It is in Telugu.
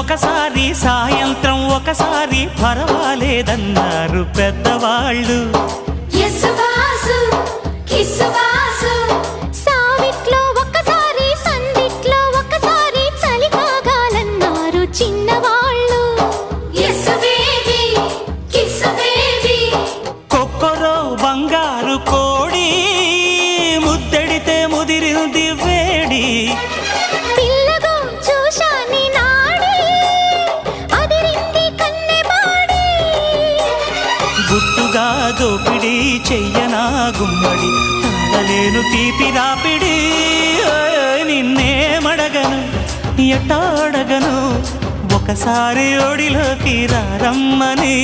ఒకసారి సాయంత్రం ఒకసారి పర్వాలేదన్నారు పెద్దవాళ్ళు. సావిట్లో ఒకసారి సందిట్లో ఒకసారి చలి కాగాలన్నారు చిన్నవాళ్ళు. కొక్కరో బంగారు కోడి ముద్దడితే ముదిరింది వేడి. పిల్లగో చూశాని నాడి అదిరింది కన్నెబాడి. గుట్టుగా దోపిడి చెయ్యనా గుమ్మడి తాళలేను తీపి రాపిడి. నిన్నేమడగను ఎట్టాడగను ఒకసారి ఒడిలోకి రమ్మని.